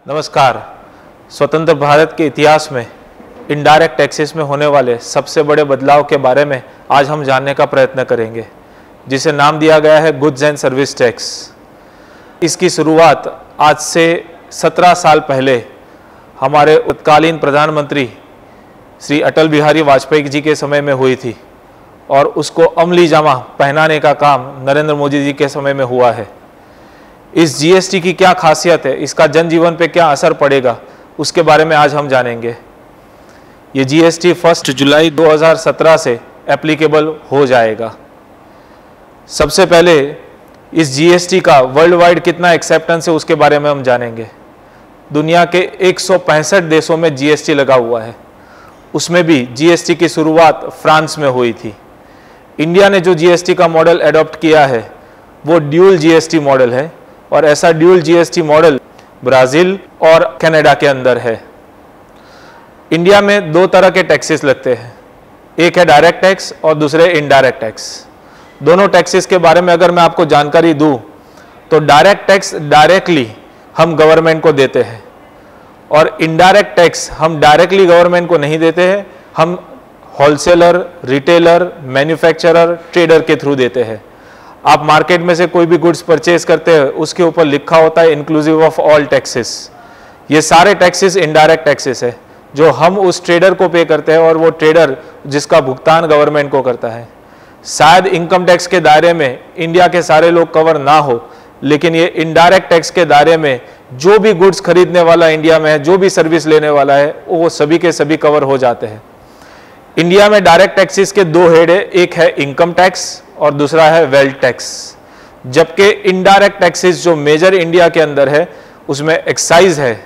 नमस्कार। स्वतंत्र भारत के इतिहास में इनडायरेक्ट टैक्सेस में होने वाले सबसे बड़े बदलाव के बारे में आज हम जानने का प्रयत्न करेंगे, जिसे नाम दिया गया है गुड्स एंड सर्विस टैक्स। इसकी शुरुआत आज से 17 साल पहले हमारे तत्कालीन प्रधानमंत्री श्री अटल बिहारी वाजपेयी जी के समय में हुई थी और उसको अमली जामा पहनाने का काम नरेंद्र मोदी जी के समय में हुआ है। इस जीएसटी की क्या खासियत है, इसका जनजीवन पे क्या असर पड़ेगा, उसके बारे में आज हम जानेंगे। ये जीएसटी 1 जुलाई 2017 से एप्लीकेबल हो जाएगा। सबसे पहले इस जीएसटी का वर्ल्ड वाइड कितना एक्सेप्टेंस है उसके बारे में हम जानेंगे। दुनिया के 165 देशों में जीएसटी लगा हुआ है। उसमें भी जीएसटी की शुरुआत फ्रांस में हुई थी। इंडिया ने जो जीएसटी का मॉडल एडॉप्ट किया है वो ड्यूल जीएसटी मॉडल है और ऐसा ड्यूल जीएसटी मॉडल ब्राज़ील और कनाडा के अंदर है। इंडिया में दो तरह के टैक्सेस लगते हैं, एक है डायरेक्ट टैक्स और दूसरे इनडायरेक्ट टैक्स। दोनों टैक्सेस के बारे में अगर मैं आपको जानकारी दूं तो डायरेक्ट टैक्स डायरेक्टली हम गवर्नमेंट को देते हैं और इनडायरेक्ट टैक्स हम डायरेक्टली गवर्नमेंट को नहीं देते हैं, हम होलसेलर, रिटेलर, मैन्युफैक्चरर, ट्रेडर के थ्रू देते हैं। आप मार्केट में से कोई भी गुड्स परचेज करते हैं उसके ऊपर लिखा होता है इंक्लूसिव ऑफ ऑल टैक्सेस। ये सारे टैक्सेस इनडायरेक्ट टैक्सेस है जो हम उस ट्रेडर को पे करते हैं और वो ट्रेडर जिसका भुगतान गवर्नमेंट को करता है। शायद इनकम टैक्स के दायरे में इंडिया के सारे लोग कवर ना हो, लेकिन ये इनडायरेक्ट टैक्स के दायरे में जो भी गुड्स खरीदने वाला इंडिया में है, जो भी सर्विस लेने वाला है, वो सभी के सभी कवर हो जाते हैं। इंडिया में डायरेक्ट टैक्सेस के दो हेड है, एक है इनकम टैक्स और दूसरा है वेल्थ टैक्स। जबकि इनडायरेक्ट टैक्सेस जो मेजर इंडिया के अंदर है उसमें एक्साइज है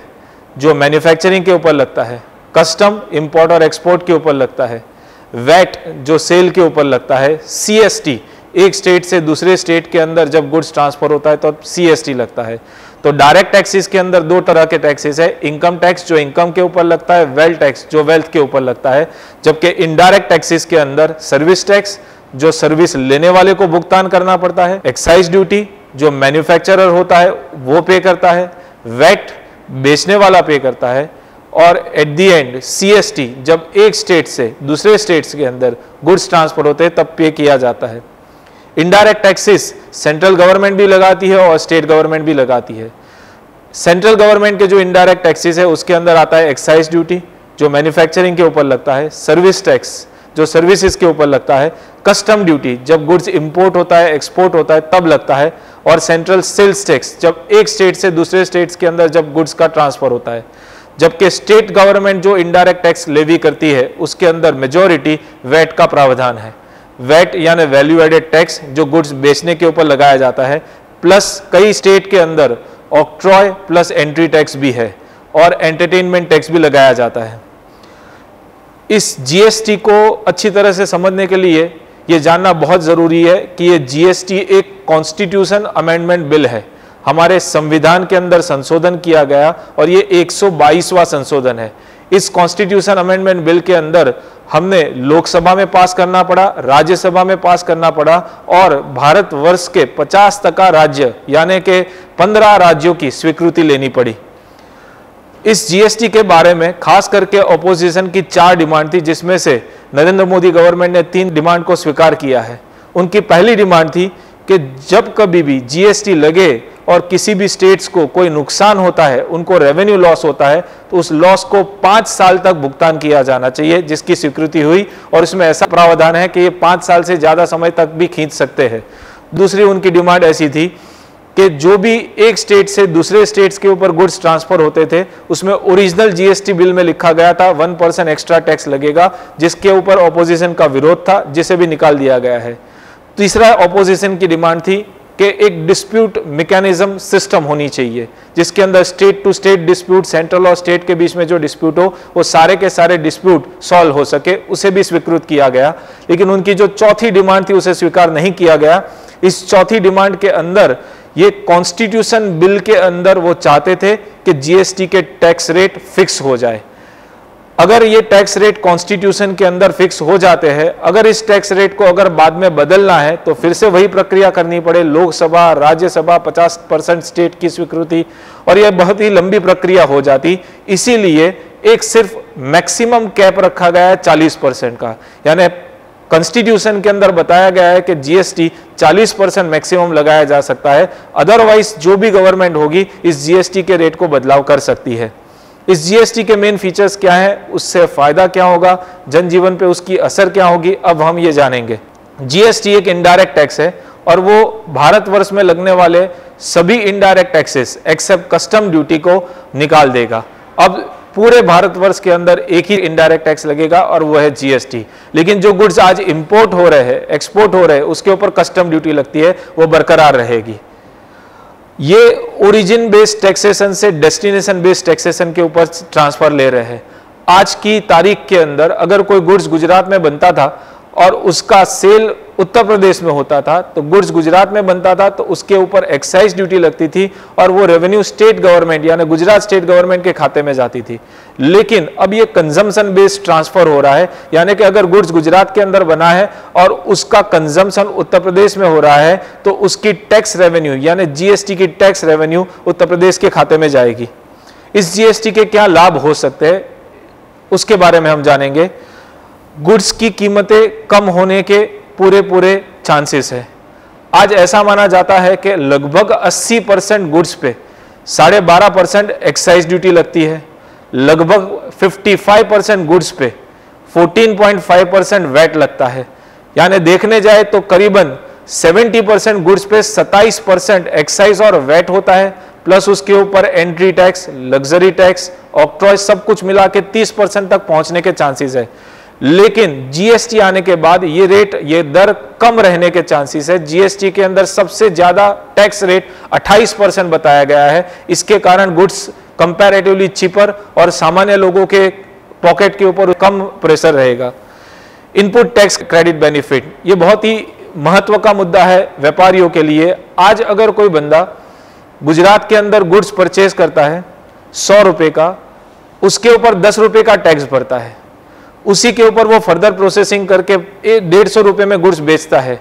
जो मैन्युफैक्चरिंग के ऊपर लगता है, कस्टम इंपोर्ट और एक्सपोर्ट के ऊपर लगता है, वैट जो सेल के ऊपर लगता है, सीएसटी एक स्टेट से दूसरे स्टेट के अंदर जब गुड्स ट्रांसफर होता है तो सीएसटी लगता है। तो डायरेक्ट टैक्सेस के अंदर दो तरह के टैक्सेस है, इनकम टैक्स जो इनकम के ऊपर लगता है, वेल्थ टैक्स जो वेल्थ के ऊपर लगता है। जबकि इनडायरेक्ट टैक्सेस के अंदर सर्विस टैक्स जो सर्विस लेने वाले को भुगतान करना पड़ता है, एक्साइज ड्यूटी जो मैन्युफैक्चरर होता है वो पे करता है, वैट बेचने वाला पे करता है और एट दी एंड सीएसटी जब एक स्टेट से दूसरे स्टेट्स के अंदर गुड्स ट्रांसफर होते हैं तब पे किया जाता है। इनडायरेक्ट टैक्सेस सेंट्रल गवर्नमेंट भी लगाती है और स्टेट गवर्नमेंट भी लगाती है। सेंट्रल गवर्नमेंट के जो इनडायरेक्ट टैक्सेस है उसके अंदर आता है एक्साइज ड्यूटी जो मैन्युफैक्चरिंग के ऊपर लगता है, सर्विस टैक्स जो सर्विसेज के ऊपर लगता है, कस्टम ड्यूटी जब गुड्स इंपोर्ट होता है, एक्सपोर्ट होता है तब लगता है, और सेंट्रल सेल्स टैक्स जब एक स्टेट से दूसरे स्टेट्स के अंदर जब गुड्स का ट्रांसफर होता है। जबकि स्टेट गवर्नमेंट जो इनडायरेक्ट टैक्स लेवी करती है उसके अंदर मेजॉरिटी वैट का प्रावधान है। वैट यानी वैल्यू एडेड टैक्स जो गुड्स बेचने के ऊपर लगाया जाता है, प्लस कई स्टेट के अंदर ऑक्ट्रॉय प्लस एंट्री टैक्स भी है और एंटरटेनमेंट टैक्स भी लगाया जाता है। इस जीएसटी को अच्छी तरह से समझने के लिए ये जानना बहुत ज़रूरी है कि ये जीएसटी एक कॉन्स्टिट्यूशन अमेंडमेंट बिल है। हमारे संविधान के अंदर संशोधन किया गया और ये 122वां संशोधन है। इस कॉन्स्टिट्यूशन अमेंडमेंट बिल के अंदर हमने लोकसभा में पास करना पड़ा, राज्यसभा में पास करना पड़ा और भारतवर्ष के 50% राज्य यानी कि 15 राज्यों की स्वीकृति लेनी पड़ी। इस जीएसटी के बारे में खास करके ऑपोजिशन की 4 डिमांड थी, जिसमें से नरेंद्र मोदी गवर्नमेंट ने 3 डिमांड को स्वीकार किया है। उनकी पहली डिमांड थी कि जब कभी भी जीएसटी लगे और किसी भी स्टेट्स को कोई नुकसान होता है, उनको रेवेन्यू लॉस होता है, तो उस लॉस को 5 साल तक भुगतान किया जाना चाहिए, जिसकी स्वीकृति हुई और इसमें ऐसा प्रावधान है कि ये 5 साल से ज़्यादा समय तक भी खींच सकते हैं। दूसरी उनकी डिमांड ऐसी थी कि जो भी एक स्टेट से दूसरे स्टेट्स के ऊपर गुड्स ट्रांसफर होते थे उसमें ओरिजिनल जीएसटी बिल में लिखा गया था 1% एक्स्ट्रा टैक्स लगेगा, जिसके ऊपर ऑपोजिशन का विरोध था, जिसे भी निकाल दिया गया है। तीसरा ऑपोजिशन की डिमांड थी कि एक डिस्प्यूट मैकेनिज्म सिस्टम होनी चाहिए जिसके अंदर state to state dispute, central और स्टेट के बीच में जो डिस्प्यूट हो वो सारे के सारे डिस्प्यूट सॉल्व हो सके, उसे भी स्वीकृत किया गया। लेकिन उनकी जो चौथी डिमांड थी उसे स्वीकार नहीं किया गया। इस चौथी डिमांड के अंदर ये कॉन्स्टिट्यूशन बिल के अंदर वो चाहते थे कि जीएसटी के टैक्स रेट फिक्स हो जाए। अगर ये टैक्स रेट कॉन्स्टिट्यूशन के अंदर फिक्स हो जाते हैं, अगर इस टैक्स रेट को अगर बाद में बदलना है तो फिर से वही प्रक्रिया करनी पड़े, लोकसभा, राज्यसभा, 50% स्टेट की स्वीकृति, और यह बहुत ही लंबी प्रक्रिया हो जाती। इसीलिए एक सिर्फ मैक्सिमम कैप रखा गया है 40% का, यानी कॉन्स्टिट्यूशन के अंदर बताया गया है कि जीएसटी 40% मैक्सिमम लगाया जा सकता है। अदरवाइज जो भी गवर्नमेंट होगी इस जीएसटी के रेट को बदलाव कर सकती है। इस जीएसटी के मेन फीचर्स क्या हैं, उससे फायदा क्या होगा, जनजीवन पे उसकी असर क्या होगी, अब हम ये जानेंगे। जीएसटी एक इनडायरेक्ट टैक्स है और वो भारतवर्ष में लगने वाले सभी indirect taxes except custom duty को निकाल देगा। अब पूरे भारतवर्ष के अंदर एक ही इनडायरेक्ट टैक्स लगेगा और वो है जीएसटी। लेकिन जो गुड्स आज इंपोर्ट हो रहे हैं, एक्सपोर्ट हो रहे हैं, उसके ऊपर कस्टम ड्यूटी लगती है, वो बरकरार रहेगी। ये ओरिजिन बेस्ड टैक्सेशन से डेस्टिनेशन बेस्ड टैक्सेशन के ऊपर ट्रांसफर ले रहे हैं। आज की तारीख के अंदर अगर कोई गुड्स गुजरात में बनता था और उसका सेल उत्तर प्रदेश में होता था, तो गुड्स गुजरात में बनता था तो उसके ऊपर एक्साइज ड्यूटी लगती थी और वो रेवेन्यू स्टेट गवर्नमेंट यानी गुजरात स्टेट गवर्नमेंट के खाते में जाती थी। लेकिन अब ये कंजम्पशन बेस्ड ट्रांसफर हो रहा है, यानी कि अगर गुड्स गुजरात के अंदर बना है और उसका कंजम्पशन उत्तर प्रदेश में हो रहा है तो उसकी टैक्स रेवेन्यू यानी जीएसटी की टैक्स रेवेन्यू उत्तर प्रदेश के खाते में जाएगी। इस जीएसटी के क्या लाभ हो सकते हैं उसके बारे में हम जानेंगे। गुड्स की कीमतें कम होने के पूरे चांसेस है। आज ऐसा माना जाता है कि लगभग 80% गुड्स पे 12.5% एक्साइज ड्यूटी लगती है, लगभग 55% गुड्स पे 14.5% वैट लगता है। यानी देखने जाए तो करीबन 70% गुड्स पे 27% एक्साइज और वैट होता है, प्लस उसके ऊपर entry tax, luxury tax, octroi सब कुछ मिला के 30% तक पहुंचने के चांसेस है। लेकिन जीएसटी आने के बाद ये रेट, ये दर कम रहने के चांसेस है। जीएसटी के अंदर सबसे ज्यादा टैक्स रेट 28% बताया गया है। इसके कारण गुड्स कंपैरेटिवली चीपर और सामान्य लोगों के पॉकेट के ऊपर कम प्रेशर रहेगा। इनपुट टैक्स क्रेडिट बेनिफिट, ये बहुत ही महत्व का मुद्दा है व्यापारियों के लिए। आज अगर कोई बंदा गुजरात के अंदर गुड्स परचेज करता है 100 रुपए का, उसके ऊपर 10 रुपए का टैक्स भरता है, उसी के ऊपर वो फर्दर प्रोसेसिंग करके 150 रुपए में गुड्स बेचता है।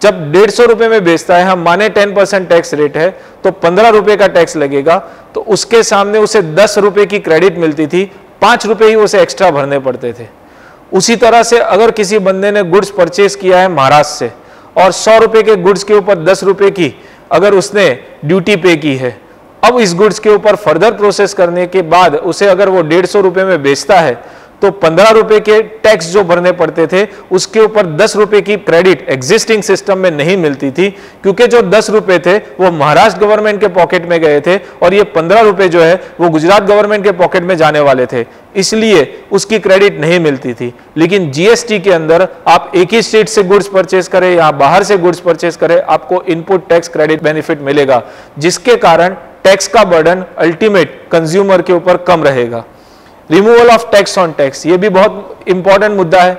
जब 150 रुपए में बेचता है, हम माने 10% टैक्स रेट है तो 15 रुपए का टैक्स लगेगा, तो उसके सामने उसे 10 रुपए की क्रेडिट मिलती थी, 5 रुपए ही उसे एक्स्ट्रा भरने पड़ते थे। उसी तरह से अगर किसी बंदे ने गुड्स परचेज किया है महाराष्ट्र से और 100 रुपए के गुड्स के ऊपर 10 रुपए की अगर उसने ड्यूटी पे की है, अब इस गुड्स के ऊपर फर्दर प्रोसेस करने के बाद उसे अगर वो 150 रुपए में बेचता है तो 15 रुपए के टैक्स जो भरने पड़ते थे उसके ऊपर 10 रुपए की क्रेडिट एग्जिस्टिंग सिस्टम में नहीं मिलती थी, क्योंकि जो 10 रुपए थे वो महाराष्ट्र गवर्नमेंट के पॉकेट में गए थे और ये 15 रुपए जो है वो गुजरात गवर्नमेंट के पॉकेट में जाने वाले थे, इसलिए उसकी क्रेडिट नहीं मिलती थी। लेकिन जीएसटी के अंदर आप एक ही स्टेट से गुड्स परचेज करें या बाहर से गुड्स परचेज करें, आपको इनपुट टैक्स क्रेडिट बेनिफिट मिलेगा, जिसके कारण टैक्स का बर्डन अल्टीमेट कंज्यूमर के ऊपर कम रहेगा। Removal of tax on tax, ये भी बहुत इंपॉर्टेंट मुद्दा है।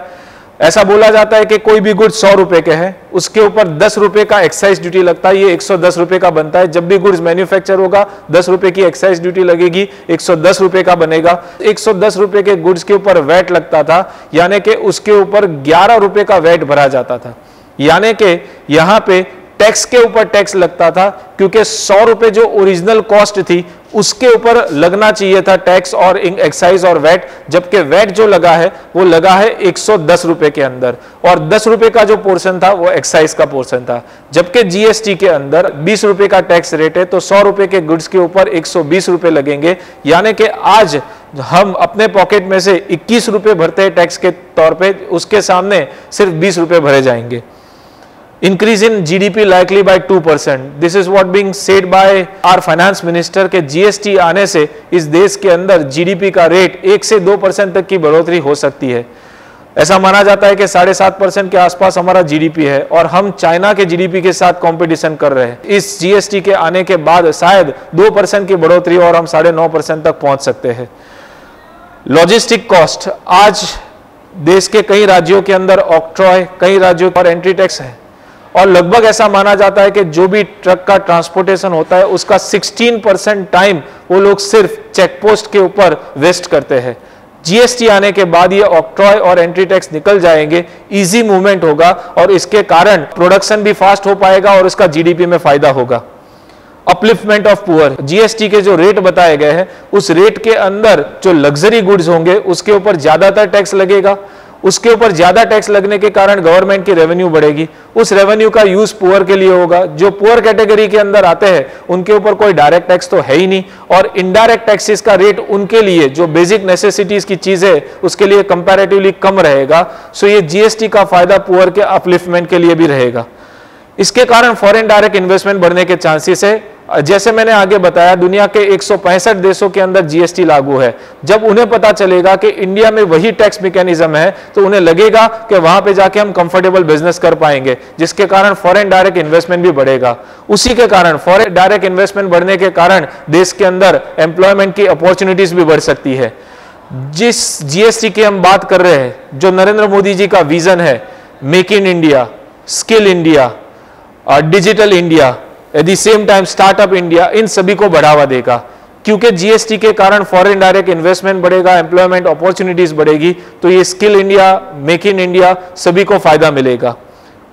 ऐसा बोला जाता है कि कोई भी गुड्स 100 रुपए के है, उसके ऊपर 10 रुपए का एक्साइज ड्यूटी लगता है, ये 110 रुपए का बनता है। जब भी गुड्स मैन्युफैक्चर होगा 10 रुपए की एक्साइज ड्यूटी लगेगी, 110 रुपए का बनेगा। 110 रुपए के गुड्स के ऊपर वैट लगता था, यानी कि उसके ऊपर 11 रुपए का वैट भरा जाता था, यानी कि यहाँ पे टैक्स के ऊपर टैक्स लगता था, क्योंकि 100 रुपए जो ओरिजिनल कॉस्ट थी उसके ऊपर लगना चाहिए था टैक्स और एक्साइज और वैट, जबकि वैट जो लगा है वो लगा है 110 रुपए के अंदर, और 10 रुपए का जो पोर्शन था वो एक्साइज का पोर्शन था। जबकि जीएसटी के अंदर 20 रुपए का टैक्स रेट है, तो 100 रुपए के गुड्स के ऊपर 120 रुपए लगेंगे, यानी कि आज हम अपने पॉकेट में से 21 रुपए भरते हैं टैक्स के तौर पे, उसके सामने सिर्फ 20 रुपए भरे जाएंगे। Increase in GDP likely by 2%. This is what being said by our finance minister के GST आने से इस देश के अंदर GDP का रेट 1 से 2% तक की बढ़ोतरी हो सकती है। ऐसा माना जाता है कि 7.5% के आसपास हमारा GDP है और हम चाइना के GDP के साथ कंपटीशन कर रहे हैं। इस GST के आने के बाद शायद 2% की बढ़ोतरी और हम 9.5% तक पहुंच सकते हैं। लॉजिस्टिक कॉस्ट, आज देश के कई राज्यों के अंदर ऑक्ट्रॉय, कई राज्यों पर एंट्री टैक्स है और लगभग ऐसा माना जाता है कि जो भी ट्रक का ट्रांसपोर्टेशन होता है उसका 16% टाइम वो लोग सिर्फ चेक पोस्ट के ऊपर वेस्ट करते हैं। जीएसटी आने के बाद ये ऑक्ट्रॉय और एंट्री टैक्स निकल जाएंगे, इजी मूवमेंट होगा और इसके कारण प्रोडक्शन भी फास्ट हो पाएगा और इसका जीडीपी में फायदा होगा। अपलिफ्टमेंट ऑफ पुअर, जीएसटी के जो रेट बताए गए हैं उस रेट के अंदर जो लग्जरी गुड्स होंगे उसके ऊपर ज्यादातर टैक्स लगेगा, उसके ऊपर ज्यादा टैक्स लगने के कारण गवर्नमेंट की रेवेन्यू बढ़ेगी, उस रेवेन्यू का यूज पुअर के लिए होगा। जो पुअर कैटेगरी के अंदर आते हैं उनके ऊपर कोई डायरेक्ट टैक्स तो है ही नहीं और इनडायरेक्ट टैक्सेस का रेट उनके लिए जो बेसिक नेसेसिटीज की चीजें उसके लिए कंपैरेटिवली कम रहेगा। सो ये जीएसटी का फायदा पुअर के अपलिफ्टमेंट के लिए भी रहेगा। इसके कारण फॉरेन डायरेक्ट इन्वेस्टमेंट बढ़ने के चांसेस है। जैसे मैंने आगे बताया, दुनिया के 165 देशों के अंदर जीएसटी लागू है। जब उन्हें पता चलेगा कि इंडिया में वही टैक्स मैकेनिज्म है तो उन्हें लगेगा कि वहां पे जाके हम कंफर्टेबल बिजनेस कर पाएंगे, जिसके कारण फॉरेन डायरेक्ट इन्वेस्टमेंट भी बढ़ेगा। उसी के कारण फॉरेन डायरेक्ट इन्वेस्टमेंट बढ़ने के कारण देश के अंदर एम्प्लॉयमेंट की अपॉर्चुनिटीज भी बढ़ सकती है। जिस जीएसटी की हम बात कर रहे हैं, जो नरेंद्र मोदी जी का विजन है, make in India, skill India, digital India, at the same time startup India, इन सभी को बढ़ावा देगा। क्योंकि जीएसटी के कारण फॉरेन डायरेक्ट इन्वेस्टमेंट बढ़ेगा, एम्प्लॉयमेंट अपॉर्चुनिटीज बढ़ेगी, तो ये skill India, make in India सभी को फायदा मिलेगा।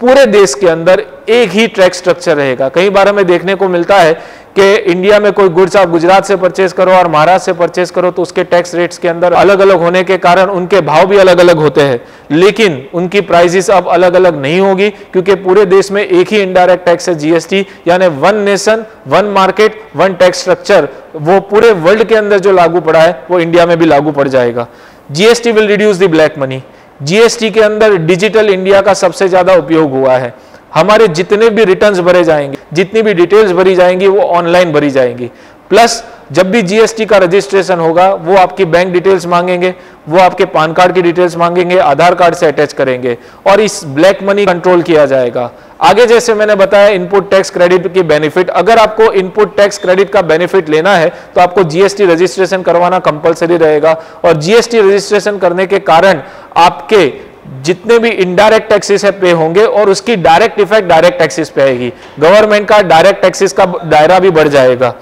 पूरे देश के अंदर एक ही टैक्स स्ट्रक्चर रहेगा। कई बार हमें देखने को मिलता है कि इंडिया में कोई गुड्स आप गुजरात से परचेज करो और महाराष्ट्र से परचेज करो तो उसके टैक्स रेट्स के अंदर अलग अलग होने के कारण उनके भाव भी अलग अलग होते हैं, लेकिन उनकी प्राइसेस अब अलग अलग नहीं होगी क्योंकि पूरे देश में एक ही इनडायरेक्ट टैक्स है जीएसटी, यानी one nation one market one tax structure. वो पूरे वर्ल्ड के अंदर जो लागू पड़ा है वो इंडिया में भी लागू पड़ जाएगा। GST will reduce the black money. GST के अंदर डिजिटल इंडिया का सबसे ज्यादा उपयोग हुआ है। हमारे जितने भी रिटर्न्स भरे जाएंगे, जितनी भी डिटेल्स भरी जाएंगी वो ऑनलाइन भरी जाएंगी। प्लस जब भी जीएसटी का रजिस्ट्रेशन होगा वो आपकी बैंक डिटेल्स मांगेंगे, वो आपके पैन कार्ड की डिटेल्स मांगेंगे, आधार कार्ड से अटैच करेंगे और इस ब्लैक मनी कंट्रोल किया जाएगा। आगे जैसे मैंने बताया इनपुट टैक्स क्रेडिट की बेनिफिट, अगर आपको इनपुट टैक्स क्रेडिट का बेनिफिट लेना है तो आपको जीएसटी रजिस्ट्रेशन करवाना कंपलसरी रहेगा और जीएसटी रजिस्ट्रेशन करने के कारण आपके जितने भी इनडायरेक्ट टैक्सेस है पे होंगे और उसकी डायरेक्ट इफेक्ट डायरेक्ट टैक्सेस पे आएगी। गवर्नमेंट का डायरेक्ट टैक्सेस का दायरा भी बढ़ जाएगा।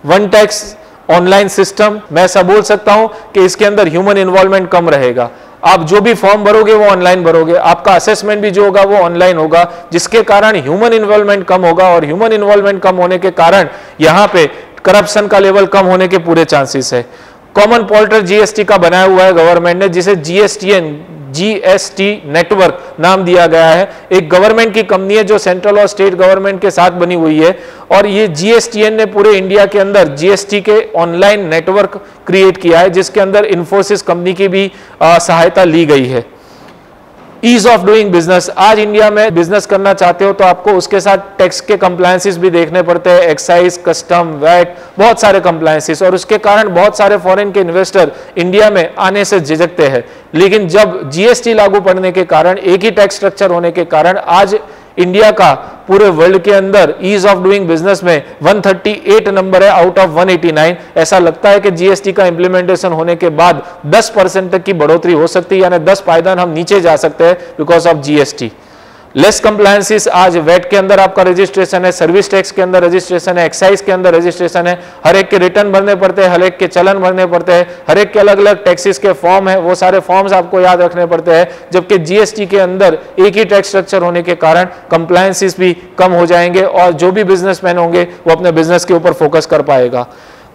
वन टैक्स ऑनलाइन सिस्टम, मैं ऐसा बोल सकता हूं कि इसके अंदर ह्यूमन इन्वॉल्वमेंट कम रहेगा। आप जो भी फॉर्म भरोगे वो ऑनलाइन भरोगे, आपका असेसमेंट भी जो होगा वो ऑनलाइन होगा, जिसके कारण ह्यूमन इन्वॉल्वमेंट कम होगा और ह्यूमन इन्वॉल्वमेंट कम होने के कारण यहां पे करप्शन का लेवल कम होने के पूरे चांसेस है। कॉमन पोर्टल जीएसटी का बनाया हुआ है गवर्नमेंट ने, जिसे जीएसटी नेटवर्क नाम दिया गया है। एक गवर्नमेंट की कंपनी है जो सेंट्रल और स्टेट गवर्नमेंट के साथ बनी हुई है और ये जीएसटीएन ने पूरे इंडिया के अंदर जीएसटी के ऑनलाइन नेटवर्क क्रिएट किया है, जिसके अंदर इन्फोसिस कंपनी की भी सहायता ली गई है। ईज ऑफ डूइंग बिजनेस, आज इंडिया में बिजनेस करना चाहते हो तो आपको उसके साथ टैक्स के कंप्लायंसेस भी देखने पड़ते हैं, एक्साइज, कस्टम, वैट, बहुत सारे कंप्लायंसेस, और उसके कारण बहुत सारे फॉरेन के इन्वेस्टर इंडिया में आने से झिझकते हैं। लेकिन जब जीएसटी लागू पड़ने के कारण, एक ही टैक्स स्ट्रक्चर होने के कारण आज इंडिया का पूरे वर्ल्ड के अंदर ईज ऑफ डूइंग बिजनेस में 138 नंबर है आउट ऑफ 189। ऐसा लगता है कि जीएसटी का इंप्लीमेंटेशन होने के बाद 10% तक की बढ़ोतरी हो सकती है, यानी 10 पायदान हम नीचे जा सकते हैं because of GST. Less compliances, आज वेट के अंदर आपका रजिस्ट्रेशन है, सर्विस टैक्स के अंदर रजिस्ट्रेशन है, एक्साइज के अंदर रजिस्ट्रेशन है, हर एक के रिटर्न भरने पड़ते हैं, हर एक के चलन भरने पड़ते हैं, हर एक के अलग अलग टैक्सेस के फॉर्म है, वो सारे फॉर्म्स आपको याद रखने पड़ते हैं। जबकि जीएसटी के अंदर एक ही टैक्स स्ट्रक्चर होने के कारण कंप्लायंसेस भी कम हो जाएंगे और जो भी बिजनेसमैन होंगे वो अपने बिजनेस के ऊपर फोकस कर पाएगा।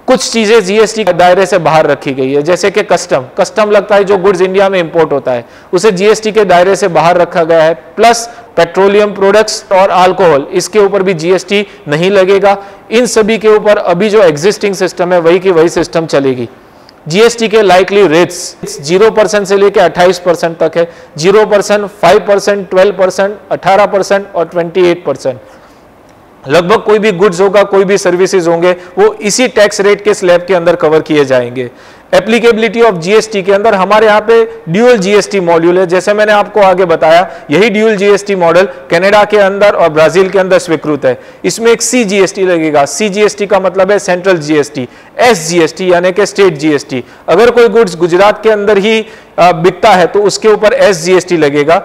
कुछ चीजें जीएसटी के दायरे से बाहर रखी गई है, जैसे कि कस्टम लगता है जो गुड्स इंडिया में इंपोर्ट होता है उसे जीएसटी के दायरे से बाहर रखा गया है। प्लस पेट्रोलियम प्रोडक्ट्स और अल्कोहल, इसके ऊपर भी जीएसटी नहीं लगेगा। इन सभी के ऊपर अभी जो एग्जिस्टिंग सिस्टम है वही की वही सिस्टम चलेगी। जीएसटी के लाइकली रेट्स 0% से लेकर 28% तक है। 0%, 5%, 12%, 18% और 28%। लगभग कोई भी गुड्स होगा, कोई भी सर्विसेज होंगे, वो इसी टैक्स रेट के स्लैब के अंदर कवर किए जाएंगे। एप्लीकेबिलिटी ऑफ जीएसटी के अंदर हमारे यहाँ पे ड्यूअल जीएसटी मॉड्यूल है, जैसे मैंने आपको आगे बताया यही ड्यूअल जीएसटी मॉडल कनाडा के अंदर और ब्राजील के अंदर स्वीकृत है। इसमें एक सीजीएसटी लगेगा। सीजीएसटी का मतलब है सेंट्रल जीएसटी। एसजीएसटी यानी कि स्टेट जीएसटी। अगर कोई गुड्स गुजरात के अंदर ही बिकता है तो उसके ऊपर एसजीएसटी लगेगा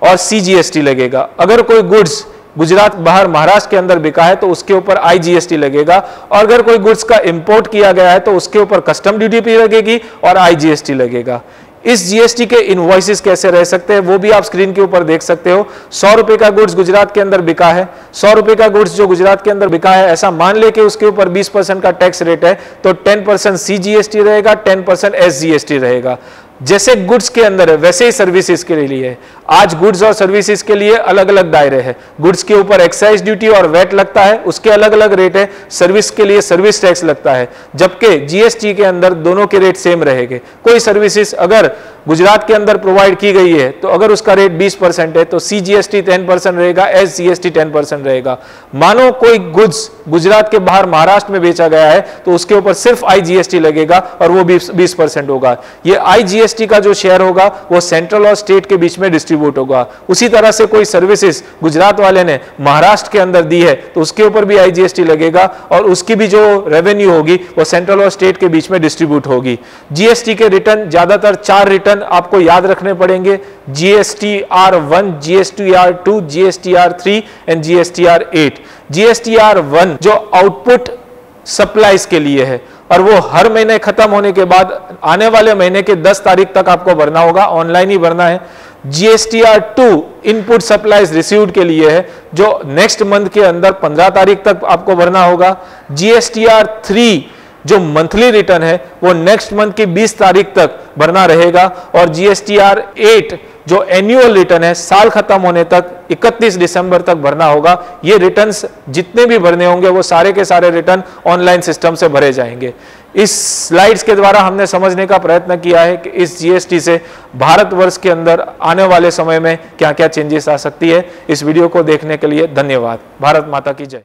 और सीजीएसटी लगेगा। अगर कोई गुड्स गुजरात बाहर महाराष्ट्र के अंदर बिका है तो उसके ऊपर IGST लगेगा, और अगर कोई गुड्स का इंपोर्ट किया गया है तो उसके ऊपर कस्टम ड्यूटी भी लगेगी और IGST लगेगा। इस जीएसटी के इनवॉइसेस कैसे रह सकते हैं वो भी आप स्क्रीन के ऊपर देख सकते हो। 100 रुपए का गुड्स गुजरात के अंदर बिका है, 100 रुपए का गुड्स जो गुजरात के अंदर बिका है, ऐसा मान ले कि उसके ऊपर 20% का टैक्स रेट है, तो 10% CGST रहेगा, 10% SGST रहेगा। जैसे गुड्स के अंदर है वैसे ही सर्विसेज के लिए है। आज गुड्स और सर्विसेज के लिए अलग अलग दायरे हैं। गुड्स के ऊपर एक्साइज ड्यूटी और वैट लगता है, उसके अलग अलग रेट है। सर्विस के लिए सर्विस टैक्स लगता है, जबकि जीएसटी के अंदर दोनों के रेट सेम रहेंगे। कोई सर्विसेज अगर गुजरात के अंदर प्रोवाइड की गई है तो अगर उसका रेट 20% है तो CGST 10% रहेगा, SGST 10% रहेगा। मानो कोई गुड्स गुजरात के बाहर महाराष्ट्र में बेचा गया है तो उसके ऊपर सिर्फ IGST लगेगा और वो 20% होगा। ये IGST का जो शेयर होगा वो सेंट्रल और स्टेट के बीच में डिस्ट्रीब्यूट होगा। उसी तरह से कोई सर्विसेज गुजरात वाले ने महाराष्ट्र के अंदर दी है तो उसके ऊपर भी IGST लगेगा और उसकी भी जो रेवेन्यू होगी वो सेंट्रल और स्टेट के बीच में डिस्ट्रीब्यूट होगी। जीएसटी के रिटर्न ज्यादातर 4 रिटर्न आपको याद रखने पड़ेंगे: GSTR1, GSTR2, GSTR3 and GSTR8। GSTR1 जो आउटपुट सप्लाईज के लिए है और वो हर महीने खत्म होने के बाद आने वाले महीने के 10 तारीख तक आपको भरना होगा, ऑनलाइन ही भरना है। GSTR2 इनपुट सप्लाईज रिसीव्ड के लिए है जो नेक्स्ट मंथ के अंदर 15 तारीख तक आपको भरना होगा। GSTR3 जो मंथली रिटर्न है वो नेक्स्ट मंथ की 20 तारीख तक भरना रहेगा, और GSTR8 जो एनुअल रिटर्न है साल खत्म होने तक 31 दिसंबर तक भरना होगा। ये रिटर्न्स जितने भी भरने होंगे वो सारे के सारे रिटर्न ऑनलाइन सिस्टम से भरे जाएंगे। इस स्लाइड्स के द्वारा हमने समझने का प्रयत्न किया है कि इस जीएसटी से भारतवर्ष के अंदर आने वाले समय में क्या क्या चेंजेस आ सकती है। इस वीडियो को देखने के लिए धन्यवाद। भारत माता की जय।